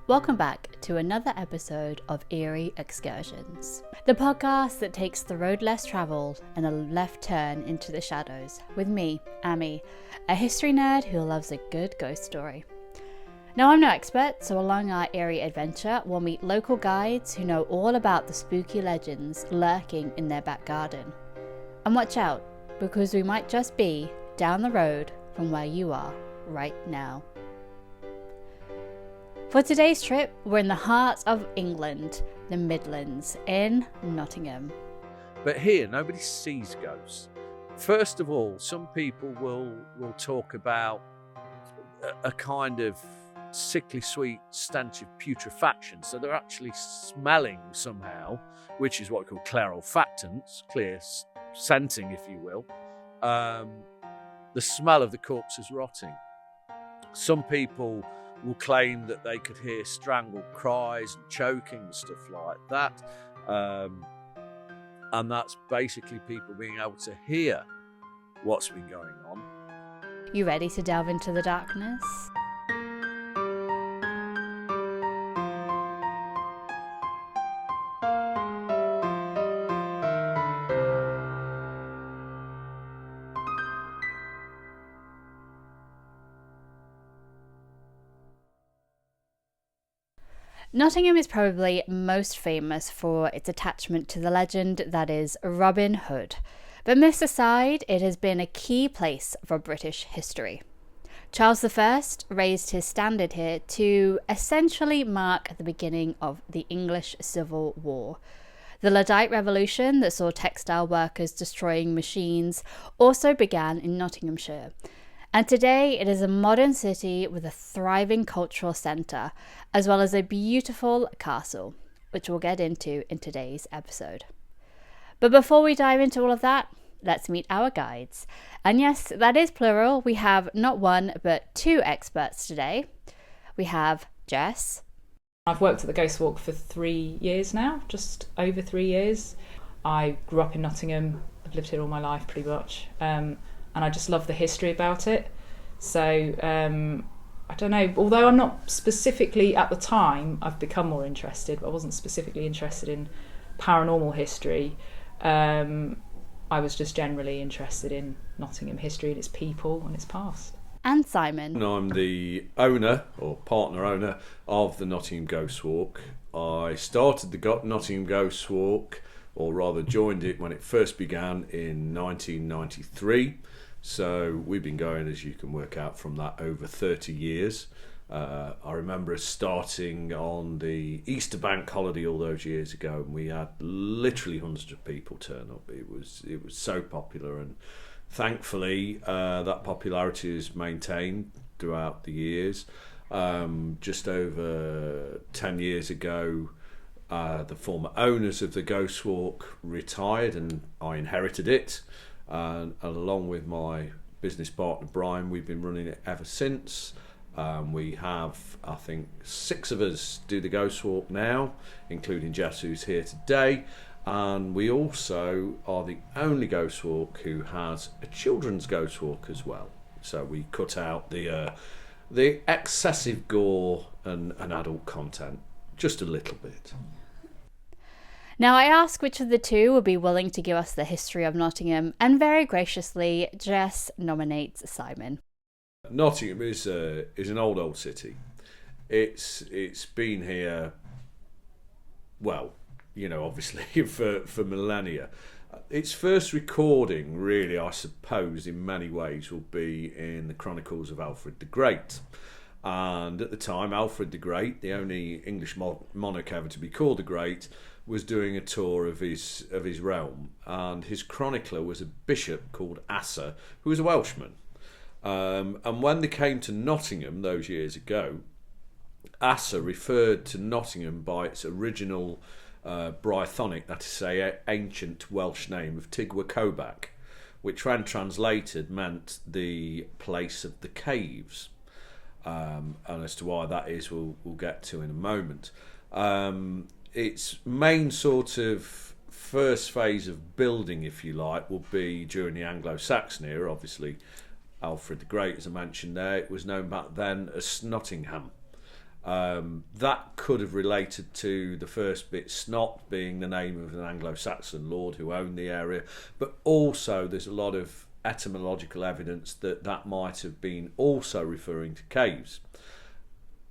Welcome back to another episode of Eerie Excursions, the podcast that takes the road less travelled and a left turn into the shadows with me, Amy, a history nerd who loves a good ghost story. Now, I'm no expert, so along our eerie adventure, we'll meet local guides who know all about the spooky legends lurking in their back garden. And watch out, because we might just be down the road from where you are right now. For today's trip, we're in the heart of England, the Midlands, in Nottingham. But here, nobody sees ghosts. First of all, some people will talk about a kind of sickly sweet stench of putrefaction. So they're actually smelling somehow, which is what we call clairolfactants, clear scenting, if you will. The smell of the corpses rotting. Some people will claim that they could hear strangled cries and choking and stuff like that. And that's basically people being able to hear what's been going on. You ready to delve into the darkness? Nottingham is probably most famous for its attachment to the legend that is Robin Hood. But myths aside, it has been a key place for British history. Charles I raised his standard here to essentially mark the beginning of the English Civil War. The Luddite Revolution that saw textile workers destroying machines also began in Nottinghamshire. And today it is a modern city with a thriving cultural centre, as well as a beautiful castle, which we'll get into in today's episode. But before we dive into all of that, let's meet our guides. And yes, that is plural. We have not one, but two experts today. We have Jess. I've worked at the Ghost Walk for 3 years now, just over 3 years. I grew up in Nottingham. I've lived here all my life pretty much. And I just love the history about it. So, I don't know, although I'm not specifically, at the time, I've become more interested, but I wasn't specifically interested in paranormal history. I was just generally interested in Nottingham history and its people and its past. And Simon. I'm the owner, or partner owner, of the Nottingham Ghost Walk. I started the Nottingham Ghost Walk, or rather joined it when it first began in 1993. So we've been going, as you can work out from that, over 30 years. I remember us starting on the Easter bank holiday all those years ago, and we had literally hundreds of people turn up. It was so popular, and thankfully that popularity is maintained throughout the years. Just over 10 years ago, the former owners of the Ghost Walk retired, and I inherited it. And along with my business partner Brian, we've been running it ever since. We have, I think, 6 of us do the Ghost Walk now, including Jess, who's here today. And we also are the only Ghost Walk who has a children's Ghost Walk as well. So we cut out the excessive gore and adult content just a little bit. Now, I ask which of the two would be willing to give us the history of Nottingham, and very graciously, Jess nominates Simon. Nottingham is an old city. It's been here, well, you know, obviously for millennia. Its first recording, really, I suppose, in many ways, will be in the Chronicles of Alfred the Great. And at the time, Alfred the Great, the only English monarch ever to be called the Great, was doing a tour of his realm, and his chronicler was a bishop called Asser, who was a Welshman. And when they came to Nottingham those years ago, Asser referred to Nottingham by its original Brythonic, that is to say, ancient Welsh name of Tigwa Cobac, which when translated meant the place of the caves. And as to why that is, we'll get to in a moment. Its main sort of first phase of building, if you like, will be during the Anglo-Saxon era. Obviously, Alfred the Great, as I mentioned there, it was known back then as Nottingham. That could have related to the first bit, Snot being the name of an Anglo-Saxon lord who owned the area, but also there's a lot of etymological evidence that that might have been also referring to caves.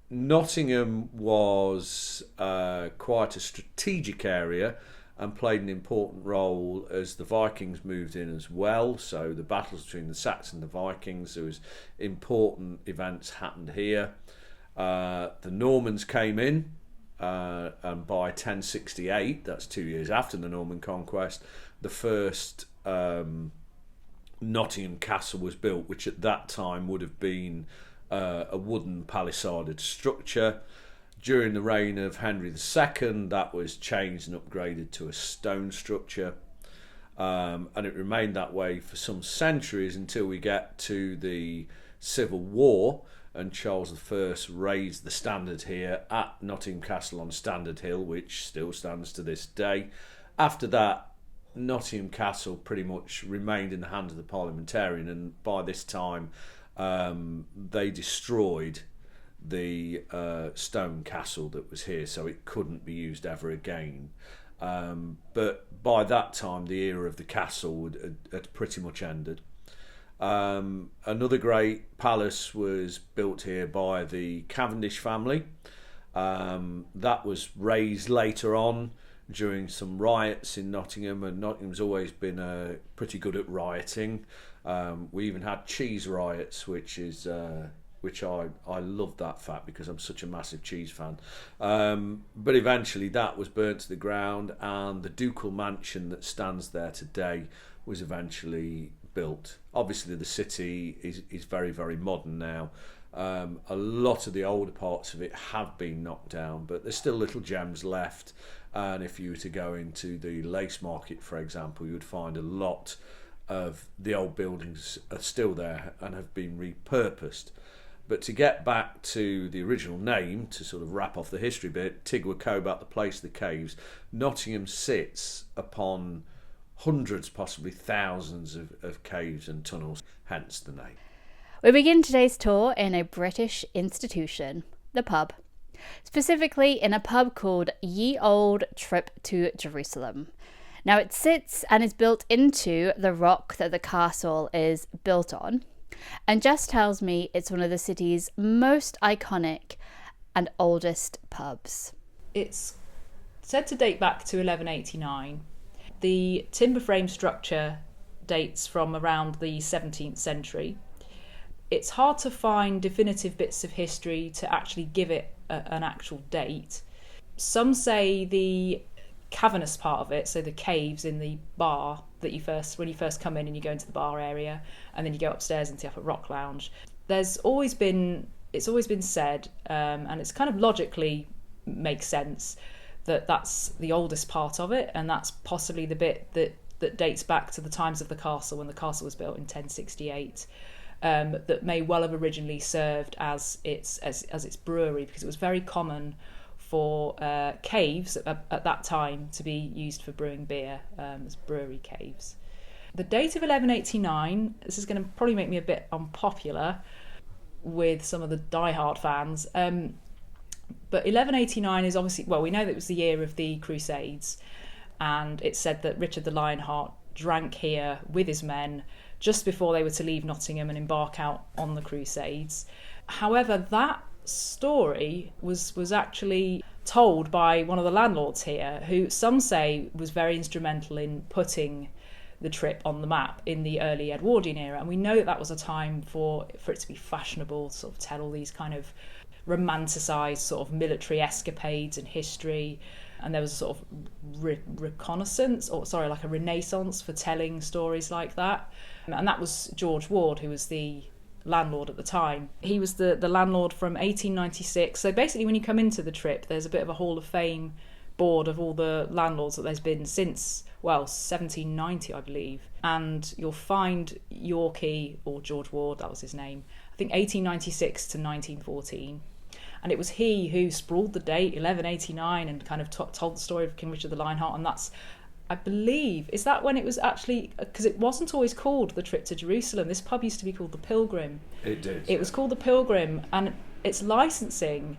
Nottingham was quite a strategic area and played an important role as the Vikings moved in as well. So the battles between the Saxons and the Vikings, there was important events happened here. The Normans came in, and by 1068, that's 2 years after the Norman conquest, the first Nottingham Castle was built, which at that time would have been a wooden palisaded structure. During the reign of Henry II, that was changed and upgraded to a stone structure, and it remained that way for some centuries until we get to the Civil War, and Charles I raised the standard here at Nottingham Castle on Standard Hill, which still stands to this day. After that, Nottingham Castle pretty much remained in the hands of the parliamentarian, and by this time they destroyed the stone castle that was here, so it couldn't be used ever again. But by that time, the era of the castle had pretty much ended. Another great palace was built here by the Cavendish family. That was razed later on during some riots in Nottingham, and Nottingham's always been pretty good at rioting. We even had cheese riots, which I love that fact because I'm such a massive cheese fan. But eventually that was burnt to the ground, and the ducal mansion that stands there today was eventually built. Obviously the city is very, very modern now. A lot of the older parts of it have been knocked down, but there's still little gems left, and if you were to go into the Lace Market, for example, you would find a lot of the old buildings are still there and have been repurposed. But to get back to the original name, to sort of wrap off the history bit, Tigwa Cobat, the place of the caves, Nottingham sits upon hundreds, possibly thousands of caves and tunnels, hence the name. We begin today's tour in a British institution, the pub. Specifically in a pub called Ye Olde Trip to Jerusalem. Now it sits and is built into the rock that the castle is built on, and Jess tells me it's one of the city's most iconic and oldest pubs. It's said to date back to 1189. The timber frame structure dates from around the 17th century. It's hard to find definitive bits of history to actually give it an actual date. Some say the cavernous part of it, so the caves in the bar that when you first come in and you go into the bar area, and then you go upstairs into the upper rock lounge. It's always been said, and it's kind of logically makes sense that that's the oldest part of it, and that's possibly the bit that dates back to the times of the castle when the castle was built in 1068. That may well have originally served as its brewery, because it was very common for caves at that time to be used for brewing beer, as brewery caves. The date of 1189, this is going to probably make me a bit unpopular with some of the diehard fans, but 1189 is obviously, well, we know that it was the year of the Crusades, and it's said that Richard the Lionheart drank here with his men just before they were to leave Nottingham and embark out on the Crusades. However, that story was actually told by one of the landlords here, who some say was very instrumental in putting the trip on the map in the early Edwardian era. And we know that was a time for it to be fashionable to sort of tell all these kind of romanticised sort of military escapades and history. And there was a sort of like a renaissance for telling stories like that. And that was George Ward, who was the landlord at the time. He was the landlord from 1896. So basically when you come into the trip, there's a bit of a Hall of Fame board of all the landlords that there's been since, 1790, I believe. And you'll find Yorkie, or George Ward, that was his name, I think 1896 to 1914. And it was he who sprawled the date, 1189, and kind of told the story of King Richard the Lionheart. And that's, I believe, is that when it was actually, because it wasn't always called the Trip to Jerusalem. This pub used to be called the Pilgrim. It did. It was called the Pilgrim, and its licensing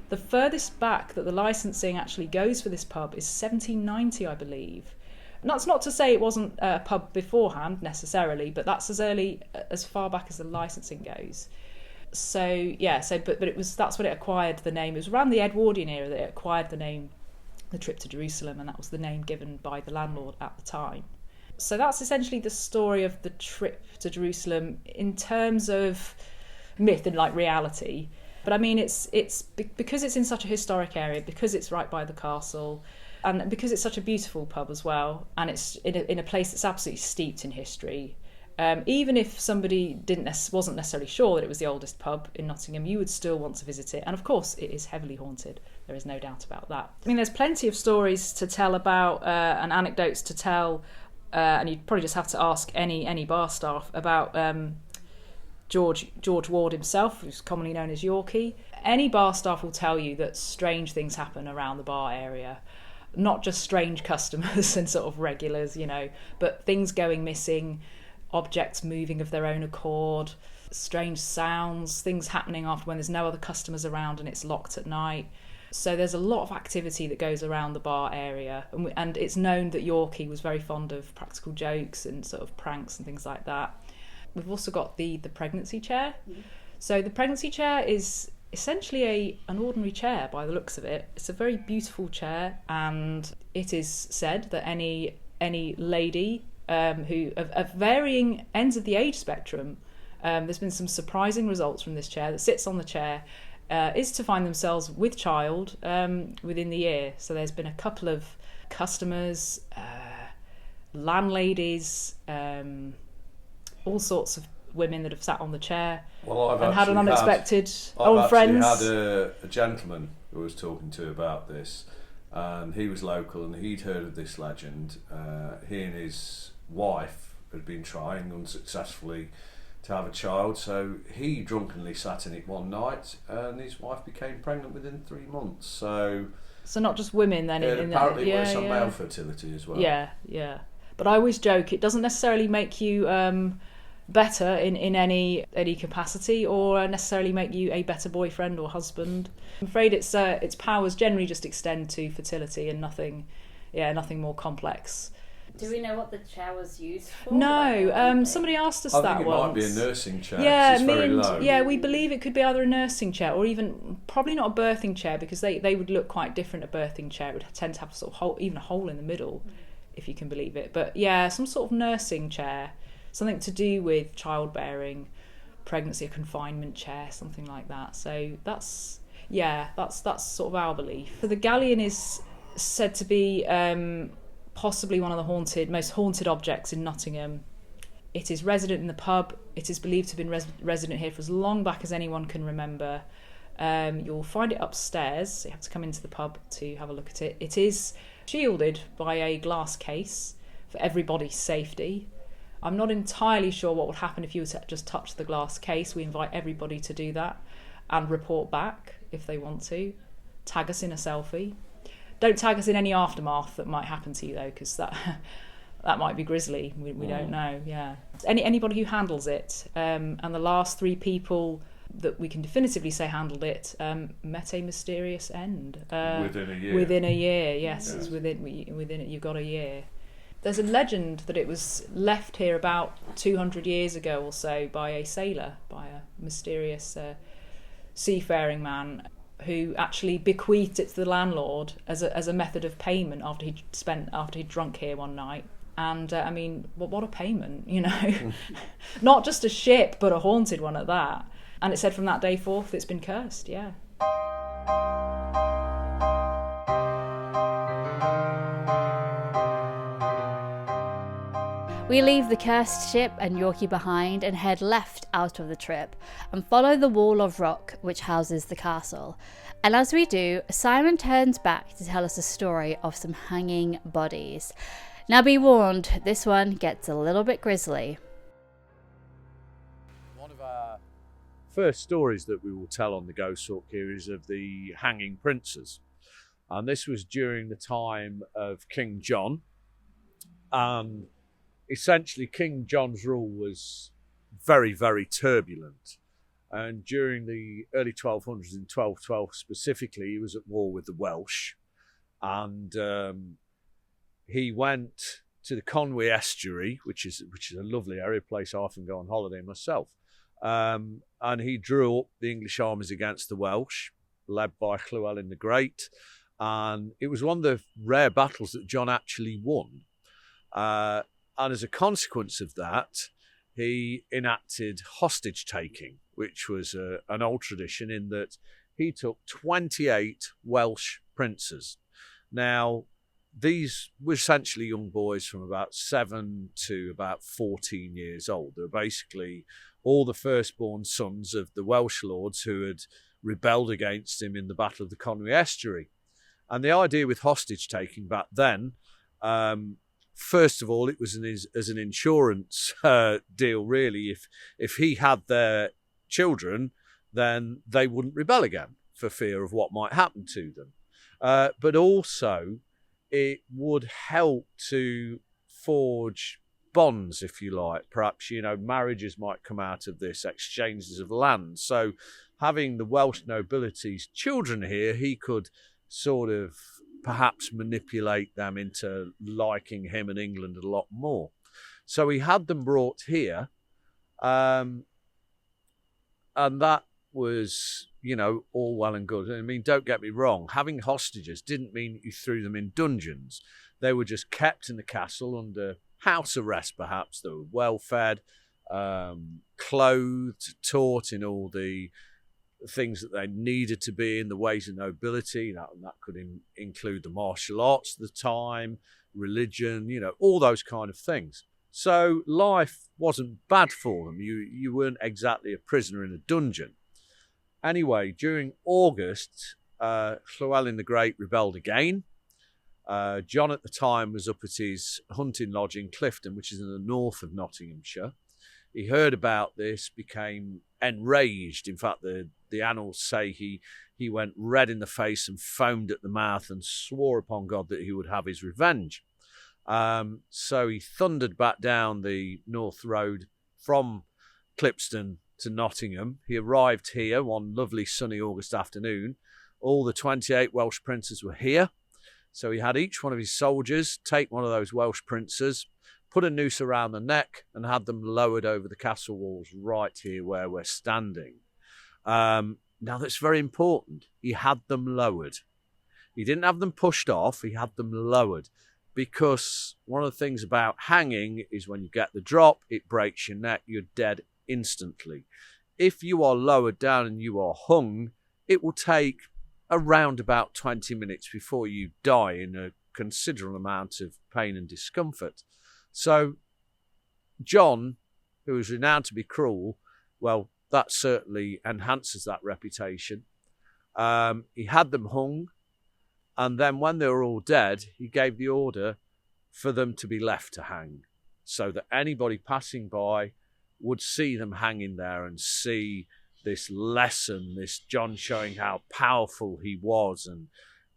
The furthest back that the licensing actually goes for this pub is 1790, I believe. And that's not to say it wasn't a pub beforehand necessarily, but that's as far back as the licensing goes. So yeah, but that's when it acquired the name. It was around the Edwardian era that it acquired the name, the Trip to Jerusalem, and that was the name given by the landlord at the time. So that's essentially the story of the trip to Jerusalem in terms of myth and like reality. But I mean, it's because it's in such a historic area, because it's right by the castle, and because it's such a beautiful pub as well, and it's in a place that's absolutely steeped in history. Even if somebody wasn't necessarily sure that it was the oldest pub in Nottingham, you would still want to visit it. And of course, it is heavily haunted. There is no doubt about that. I mean, there's plenty of stories to tell about and anecdotes to tell, and you'd probably just have to ask any bar staff about George Ward himself, who's commonly known as Yorkie. Any bar staff will tell you that strange things happen around the bar area. Not just strange customers and sort of regulars, but things going missing, objects moving of their own accord, strange sounds, things happening after when there's no other customers around and it's locked at night. So there's a lot of activity that goes around the bar area, and it's known that Yorkie was very fond of practical jokes and sort of pranks and things like that. We've also got the pregnancy chair. Mm-hmm. So the pregnancy chair is essentially an ordinary chair by the looks of it. It's a very beautiful chair, and it is said that any lady who of varying ends of the age spectrum, there's been some surprising results from this chair that sits on the chair, is to find themselves with child within the year. So there's been a couple of customers, landladies, all sorts of women that have sat on the chair and had an unexpected old friends. I've actually had a gentleman who I was talking to about this, and he was local and he'd heard of this legend. He and his wife had been trying unsuccessfully to have a child, so he drunkenly sat in it one night and his wife became pregnant within 3 months. So not just women then. Apparently it was some male fertility as well. Yeah. But I always joke, it doesn't necessarily make you better in any capacity, or necessarily make you a better boyfriend or husband. I'm afraid its powers generally just extend to fertility and nothing more complex. Do we know what the chair was used for? No, somebody asked us that once. I think it might be a nursing chair. Yeah, it's very low. Yeah, we believe it could be either a nursing chair or even probably not a birthing chair, because they would look quite different. A birthing chair would tend to have a sort of even a hole in the middle, if you can believe it. But yeah, some sort of nursing chair. Something to do with childbearing, pregnancy, a confinement chair, something like that. So that's sort of our belief. So the galleon is said to be possibly one of the most haunted objects in Nottingham. It is resident in the pub. It is believed to have been resident here for as long back as anyone can remember. You'll find it upstairs, so you have to come into the pub to have a look at it. It is shielded by a glass case for everybody's safety. I'm not entirely sure what would happen if you were to just touch the glass case. We invite everybody to do that and report back if they want to. Tag us in a selfie. Don't tag us in any aftermath that might happen to you though, because that might be grisly. We don't know. Yeah. Anybody who handles it, and the last 3 people that we can definitively say handled it met a mysterious end within a year. Within a year, yes. It's within it. You've got a year. There's a legend that it was left here about 200 years ago or so by a sailor, by a mysterious seafaring man, who actually bequeathed it to the landlord as a method of payment after he'd drunk here one night. And I mean, what a payment, Not just a ship, but a haunted one at that. And it said from that day forth it's been cursed, yeah. We leave the cursed ship and Yorkie behind and head left out of the trip and follow the wall of rock which houses the castle. And as we do, Simon turns back to tell us a story of some hanging bodies. Now be warned, this one gets a little bit grisly. One of our first stories that we will tell on the Ghost Walk here is of the hanging princes. And this was during the time of King John. Essentially, King John's rule was very, very turbulent. And during the early 1200s, in 1212 specifically, he was at war with the Welsh. And he went to the Conwy estuary, which is a lovely area, place I often go on holiday myself. And he drew up the English armies against the Welsh, led by Llewellyn the Great. And it was one of the rare battles that John actually won. And as a consequence of that, he enacted hostage taking, which was an old tradition in that he took 28 Welsh princes. Now, these were essentially young boys from about 7 to about 14 years old. They were basically all the firstborn sons of the Welsh lords who had rebelled against him in the Battle of the Conwy Estuary. And the idea with hostage taking back then, first of all, it was as an insurance deal, really. If he had their children, then they wouldn't rebel again for fear of what might happen to them. But also, it would help to forge bonds, if you like. Perhaps, marriages might come out of this, exchanges of land. So having the Welsh nobility's children here, he could sort of perhaps manipulate them into liking him and England a lot more. So he had them brought here, and that was, all well and good. I mean, don't get me wrong, having hostages didn't mean you threw them in dungeons. They were just kept in the castle under house arrest, perhaps. They were well fed, clothed, taught in all the things that they needed to be in the ways of nobility. That could include the martial arts at the time, religion, all those kind of things. So life wasn't bad for them. You weren't exactly a prisoner in a dungeon. Anyway, during August, Llewellyn the Great rebelled again. John at the time was up at his hunting lodge in Clifton, which is in the north of Nottinghamshire. He heard about this, became enraged. In fact, the annals say he went red in the face and foamed at the mouth and swore upon God that he would have his revenge. So he thundered back down the North Road from Clipston to Nottingham. He arrived here one lovely sunny August afternoon. All the 28 Welsh princes were here. So he had each one of his soldiers take one of those Welsh princes, put a noose around the neck, and had them lowered over the castle walls right here where we're standing. Now, that's very important. He had them lowered. He didn't have them pushed off. He had them lowered. Because one of the things about hanging is when you get the drop, it breaks your neck. You're dead instantly. If you are lowered down and you are hung, it will take around about 20 minutes before you die in a considerable amount of pain and discomfort. So John, who is renowned to be cruel, well, that certainly enhances that reputation. He had them hung, and then when they were all dead, he gave the order for them to be left to hang, so that anybody passing by would see them hanging there and see this lesson, this John showing how powerful he was,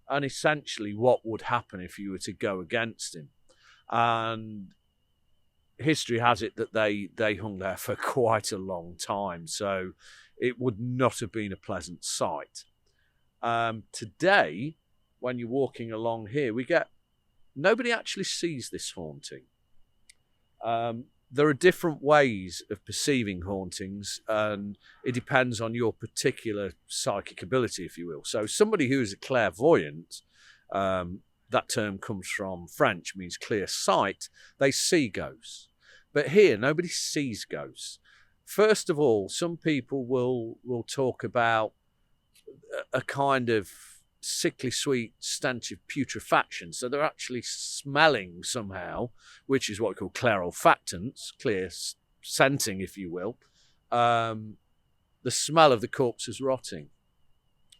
and essentially what would happen if you were to go against him. And history has it that they hung there for quite a long time, so it would not have been a pleasant sight. Today, when you're walking along here, nobody actually sees this haunting. There are different ways of perceiving hauntings, and it depends on your particular psychic ability, if you will. So somebody who is a clairvoyant, that term comes from French, means clear sight, they see ghosts. But here, nobody sees ghosts. First of all, some people will talk about a kind of sickly sweet stench of putrefaction. So they're actually smelling somehow, which is what we call clairolfactants, clear scenting, if you will, the smell of the corpses rotting.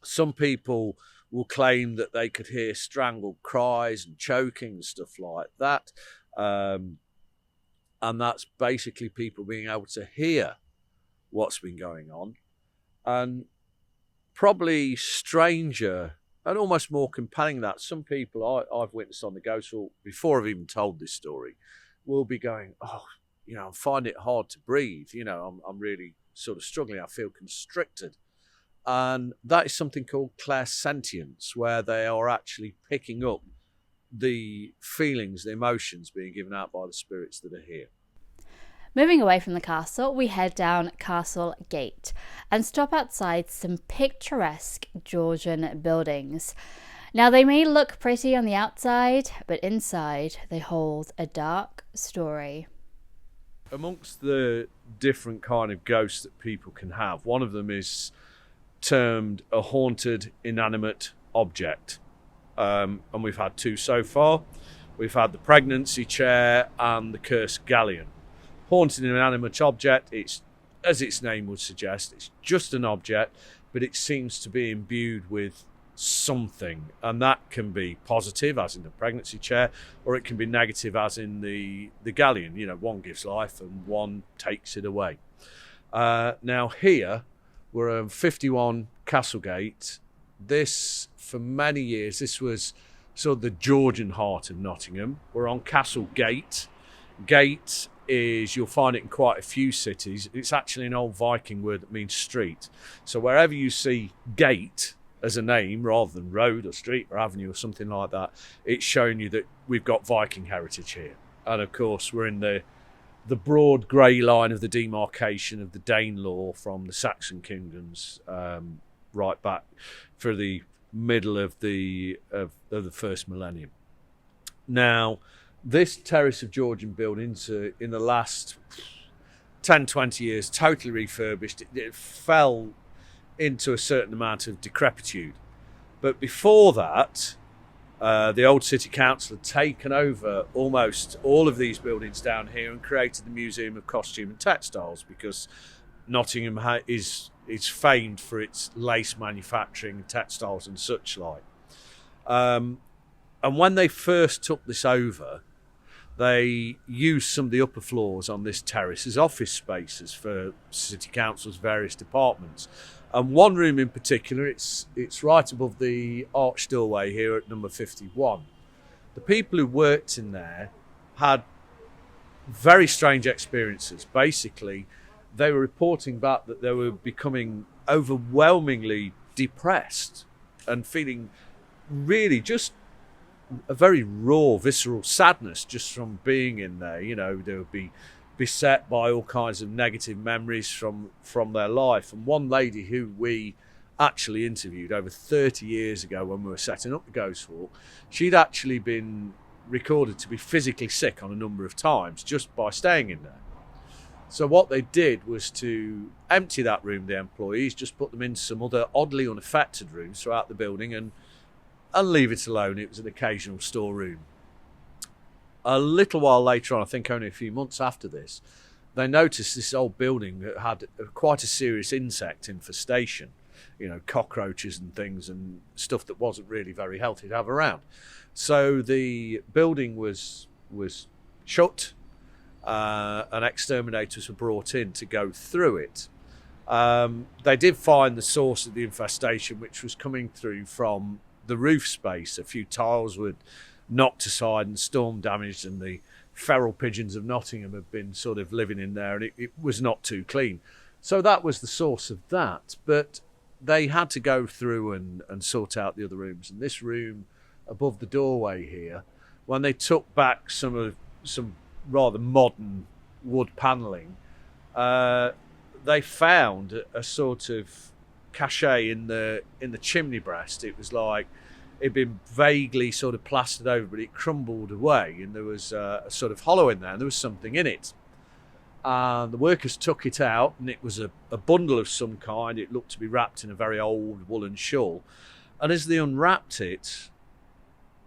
Some people will claim that they could hear strangled cries and choking and stuff like that. And that's basically people being able to hear what's been going on. And probably stranger and almost more compelling that some people I've witnessed on the Ghost Walk, before I've even told this story, will be going, oh, I find it hard to breathe. I'm really sort of struggling. I feel constricted. And that is something called clairsentience, where they are actually picking up the feelings, the emotions being given out by the spirits that are here. Moving away from the castle, we head down Castle Gate and stop outside some picturesque Georgian buildings. Now, they may look pretty on the outside, but inside they hold a dark story. Amongst the different kind of ghosts that people can have, one of them is termed a haunted inanimate object. And we've had two so far. We've had the pregnancy chair and the cursed galleon. Haunted inanimate object, it's, as its name would suggest, it's just an object, but it seems to be imbued with something, and that can be positive, as in the pregnancy chair, or it can be negative, as in the galleon. You know, one gives life and one takes it away. Now here, we're on 51 Castlegate. This, for many years, this was sort of the Georgian heart of Nottingham. We're on Castle Gate. Gate is, you'll find it in quite a few cities. It's actually an old Viking word that means street. So wherever you see gate as a name rather than road or street or avenue or something like that, it's showing you that we've got Viking heritage here. And of course, we're in the broad grey line of the demarcation of the Danelaw from the Saxon kingdoms, right back for the middle of the first millennium. Now, this terrace of Georgian buildings, in the last 10, 20 years, totally refurbished. It fell into a certain amount of decrepitude. But before that, the old city council had taken over almost all of these buildings down here and created the Museum of Costume and Textiles, because Nottingham is famed for its lace manufacturing, textiles and such like. And when they first took this over, they used some of the upper floors on this terrace as office spaces for city council's various departments. And one room in particular, it's right above the arch doorway here at number 51. The people who worked in there had very strange experiences. Basically, they were reporting back that they were becoming overwhelmingly depressed and feeling really just a very raw, visceral sadness just from being in there. You know, they would be beset by all kinds of negative memories from their life. And one lady who we actually interviewed over 30 years ago when we were setting up the Ghost Walk, she'd actually been recorded to be physically sick on a number of times just by staying in there. So what they did was to empty that room, the employees, just put them into some other oddly unaffected rooms throughout the building and leave it alone. It was an occasional storeroom. A little while later on, I think only a few months after this, they noticed this old building that had quite a serious insect infestation, you know, cockroaches and things and stuff that wasn't really very healthy to have around. So the building was shut, and exterminators were brought in to go through it. They did find the source of the infestation, which was coming through from the roof space. A few tiles were knocked aside and storm damaged, and the feral pigeons of Nottingham had been sort of living in there, and it was not too clean. So that was the source of that. But they had to go through and sort out the other rooms. And this room above the doorway here, when they took back some rather modern wood panelling, they found a sort of cachet in the chimney breast. It was like it'd been vaguely sort of plastered over, but it crumbled away, and there was a sort of hollow in there, and there was something in it. And the workers took it out, and it was a bundle of some kind. It looked to be wrapped in a very old woolen shawl. And as they unwrapped it,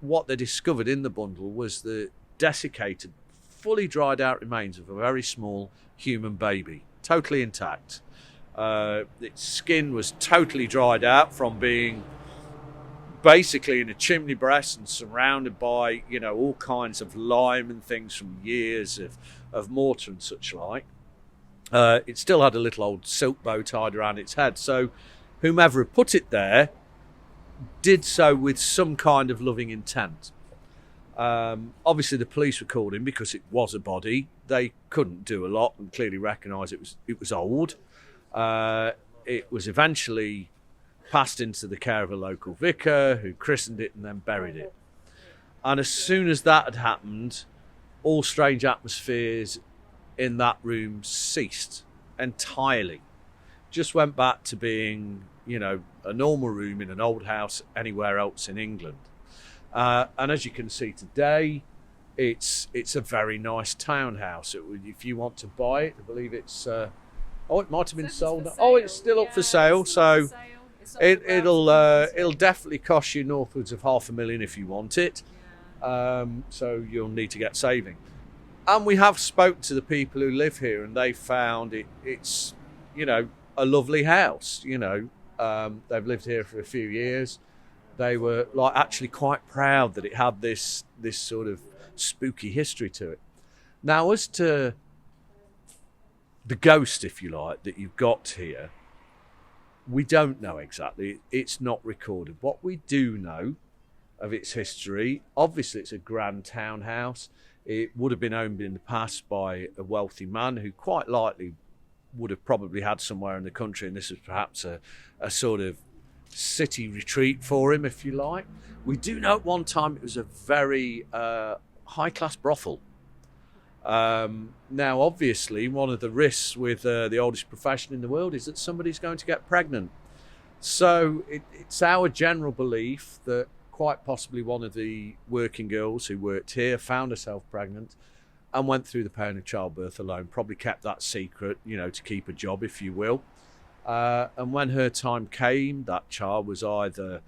what they discovered in the bundle was the desiccated, fully dried out remains of a very small human baby, totally intact. Its skin was totally dried out from being basically in a chimney breast and surrounded by, you know, all kinds of lime and things from years of mortar and such like. It still had a little old silk bow tied around its head. So whomever had put it there did so with some kind of loving intent. Obviously the police were called in because it was a body. They couldn't do a lot and clearly recognised it was old. It was eventually passed into the care of a local vicar who christened it and then buried it. And as soon as that had happened, all strange atmospheres in that room ceased entirely. Just went back to being, a normal room in an old house anywhere else in England. And as you can see today, it's a very nice townhouse. If you want to buy it, I believe it's it might have been sold. It's still up for sale. So it'll definitely cost you northwards of £500,000 if you want it. So you'll need to get saving. And we have spoke to the people who live here, and they found it's a lovely house. They've lived here for a few years. They were actually quite proud that it had this sort of spooky history to it. Now, as to the ghost, if you like, that you've got here, we don't know exactly. It's not recorded. What we do know of its history, obviously it's a grand townhouse. It would have been owned in the past by a wealthy man who quite likely would have probably had somewhere in the country, and this was perhaps a sort of city retreat for him, if you like. We do know at one time it was a very high-class brothel. Now, obviously, one of the risks with the oldest profession in the world is that somebody's going to get pregnant. So it's our general belief that quite possibly one of the working girls who worked here found herself pregnant and went through the pain of childbirth alone, probably kept that secret, to keep a job, if you will. And when her time came, that child was either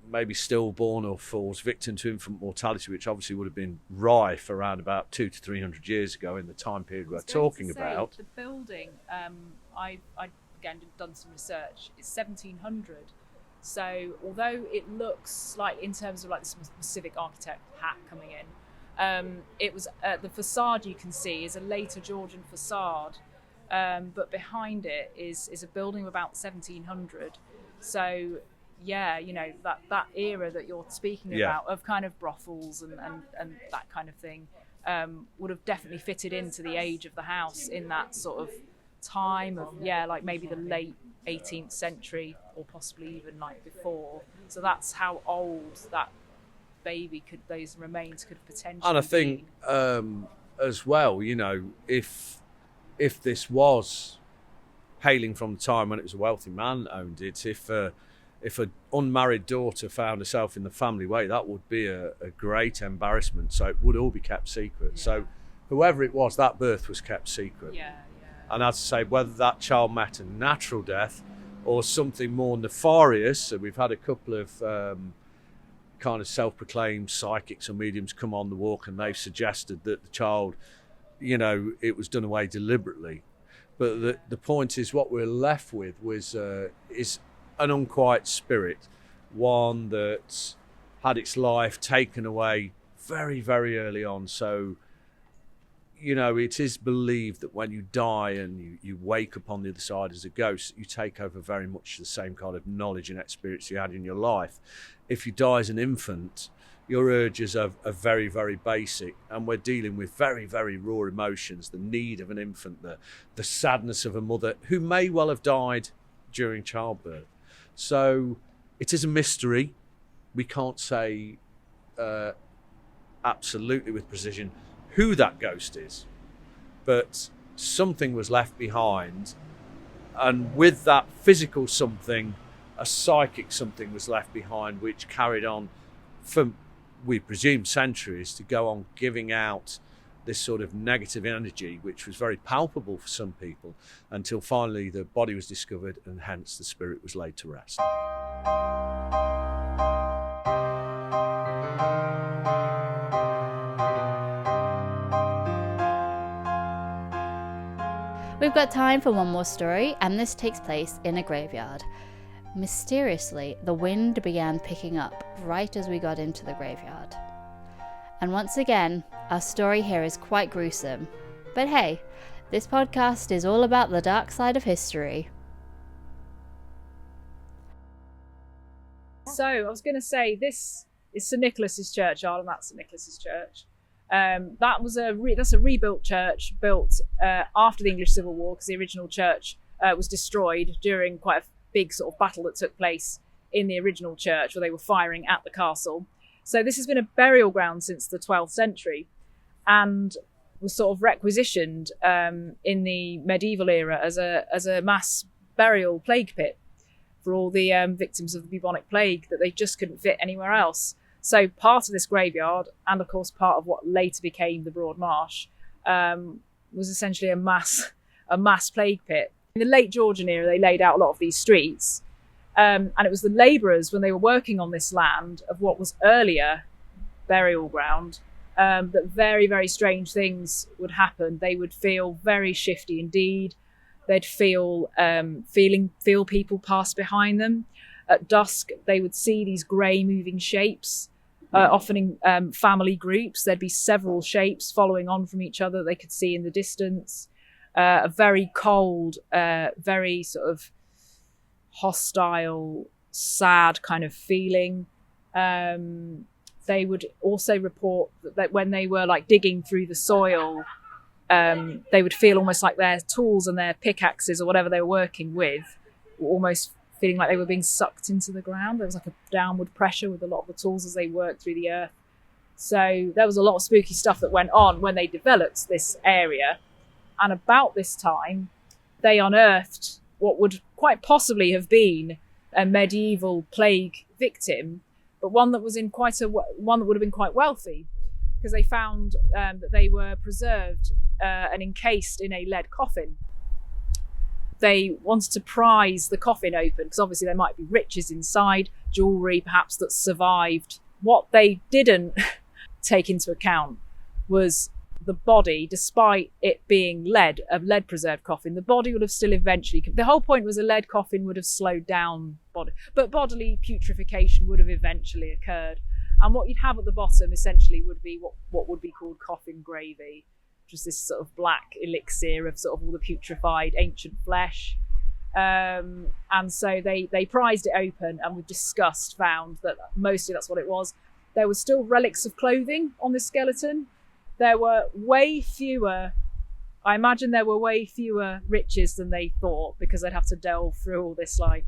maybe stillborn or falls victim to infant mortality, which obviously would have been rife around about 200 to 300 years ago in the time period we're talking about. The building, I again done some research, it's 1700. So although it looks like, in terms of like the specific architect hat coming in, it was the facade you can see is a later Georgian facade, but behind it is a building of about 1700. So yeah, that era that you're speaking about of kind of brothels and that kind of thing would have definitely fitted into the age of the house in that sort of time of like maybe the late 18th century or possibly even like before. So that's how old that those remains could potentially be. And I think as well, if this was hailing from the time when it was a wealthy man owned it, if an unmarried daughter found herself in the family way, that would be a great embarrassment. So it would all be kept secret. Yeah. So whoever it was, that birth was kept secret. Yeah. And as I say, whether that child met a natural death or something more nefarious, so we've had a couple of kind of self-proclaimed psychics or mediums come on the walk, and they've suggested that the child, it was done away deliberately. But the point is, what we're left with is an unquiet spirit, one that had its life taken away very, very early on. So, it is believed that when you die and you wake up on the other side as a ghost, you take over very much the same kind of knowledge and experience you had in your life. If you die as an infant, your urges are very, very basic, and we're dealing with very, very raw emotions, the need of an infant, the sadness of a mother who may well have died during childbirth. So it is a mystery. We can't say absolutely with precision who that ghost is, but something was left behind, and with that physical something, a psychic something was left behind, which carried on for, we presume, centuries to go on giving out this sort of negative energy, which was very palpable for some people, until finally the body was discovered and hence the spirit was laid to rest. We've got time for one more story, and this takes place in a graveyard. Mysteriously, the wind began picking up right as we got into the graveyard. And once again, our story here is quite gruesome. But hey, this podcast is all about the dark side of history. So, I was going to say, this is St Nicholas's churchyard, and that's St Nicholas's church. That's a rebuilt church, built after the English Civil War, because the original church was destroyed during quite a big sort of battle that took place in the original church where they were firing at the castle. So this has been a burial ground since the 12th century and was sort of requisitioned in the medieval era as a mass burial plague pit for all the victims of the bubonic plague that they just couldn't fit anywhere else. So part of this graveyard, and of course part of what later became the Broad Marsh, was essentially a mass plague pit. In the late Georgian era, they laid out a lot of these streets, and it was the labourers, when they were working on this land of what was earlier burial ground, that very, very strange things would happen. They would feel very shifty indeed. They'd feel people pass behind them. At dusk, they would see these grey moving shapes, often in family groups. There'd be several shapes following on from each other they could see in the distance. A very cold, very sort of hostile, sad kind of feeling. They would also report that when they were like digging through the soil, they would feel almost like their tools and their pickaxes or whatever they were working with were almost feeling like they were being sucked into the ground. There was like a downward pressure with a lot of the tools as they worked through the earth. So there was a lot of spooky stuff that went on when they developed this area. And about this time, they unearthed what would quite possibly have been a medieval plague victim, but one that would have been quite wealthy, because they found that they were preserved and encased in a lead coffin. They wanted to prise the coffin open because obviously there might be riches inside, jewellery perhaps that survived. What they didn't take into account was the body. Despite it being a lead preserved coffin, the body would have still eventually, the whole point was a lead coffin would have slowed down body, but bodily putrefaction would have eventually occurred. And what you'd have at the bottom essentially would be what would be called coffin gravy, which was this sort of black elixir of sort of all the putrefied ancient flesh. And so they prized it open and with disgust found that mostly that's what it was. There were still relics of clothing on this skeleton. There were way fewer riches than they thought, because they'd have to delve through all this like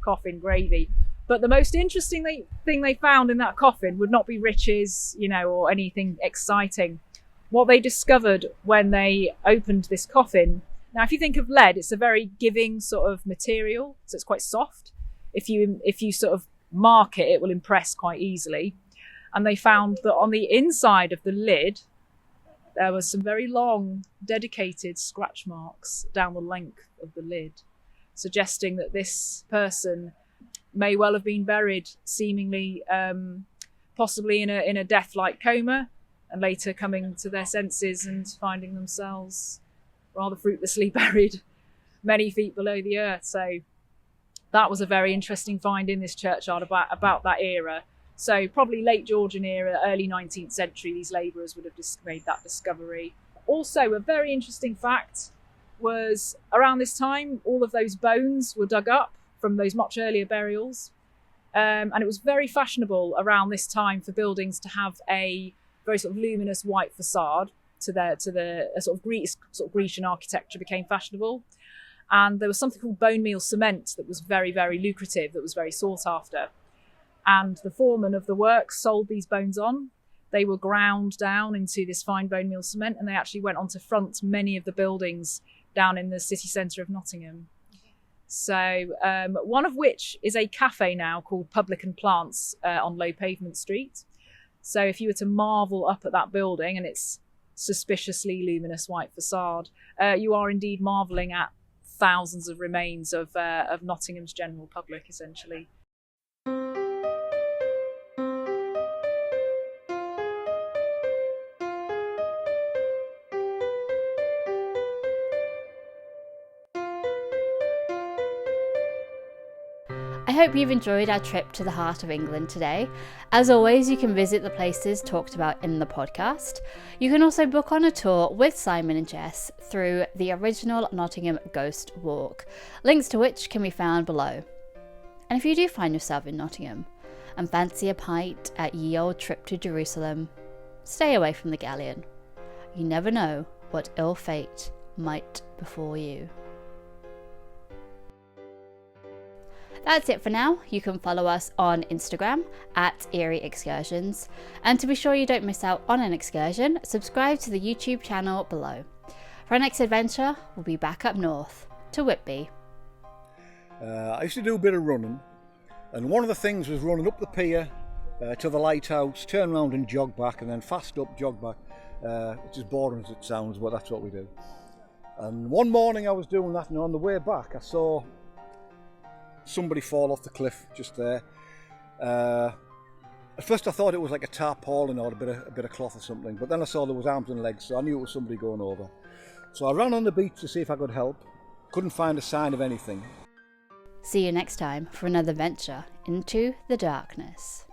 coffin gravy. But the most interesting thing they found in that coffin would not be riches, or anything exciting. What they discovered when they opened this coffin. Now, if you think of lead, it's a very giving sort of material, so it's quite soft. If you sort of mark it, it will impress quite easily. And they found that on the inside of the lid, there were some very long, dedicated scratch marks down the length of the lid, suggesting that this person may well have been buried, seemingly, possibly in a death-like coma, and later coming to their senses and finding themselves rather fruitlessly buried many feet below the earth. So that was a very interesting find in this churchyard about that era. So probably late Georgian era, early 19th century, these labourers would have made that discovery. Also, a very interesting fact was around this time, all of those bones were dug up from those much earlier burials. And it was very fashionable around this time for buildings to have a very sort of luminous white facade to the sort of Grecian architecture became fashionable. And there was something called bone meal cement that was very, very lucrative, that was very sought after. And the foreman of the work sold these bones on. They were ground down into this fine bone meal cement, and they actually went on to front many of the buildings down in the city centre of Nottingham. So one of which is a cafe now called Public and Plants on Low Pavement Street. So if you were to marvel up at that building and its suspiciously luminous white facade, you are indeed marvelling at thousands of remains of Nottingham's general public, essentially. I hope you've enjoyed our trip to the heart of England today. As always, you can visit the places talked about in the podcast. You can also book on a tour with Simon and Jess through the original Nottingham Ghost walk, links to which can be found below. And if you do find yourself in Nottingham and fancy a pint at Ye Old Trip to Jerusalem, stay away from the galleon. You never know what ill fate might befall you. That's it for now. You can follow us on Instagram at Eerie Excursions. And to be sure you don't miss out on an excursion, subscribe to the YouTube channel below. For our next adventure, we'll be back up north to Whitby. I used to do a bit of running, and one of the things was running up the pier to the lighthouse, turn around and jog back, and then fast up, jog back, which is boring as it sounds, but that's what we do. And one morning I was doing that, and on the way back I saw somebody fall off the cliff just there. At first I thought it was like a tarpaulin or a bit of cloth or something, but then I saw there was arms and legs, so I knew it was somebody going over. So I ran on the beach to see if I could help. Couldn't find a sign of anything. See you next time for another venture into the darkness.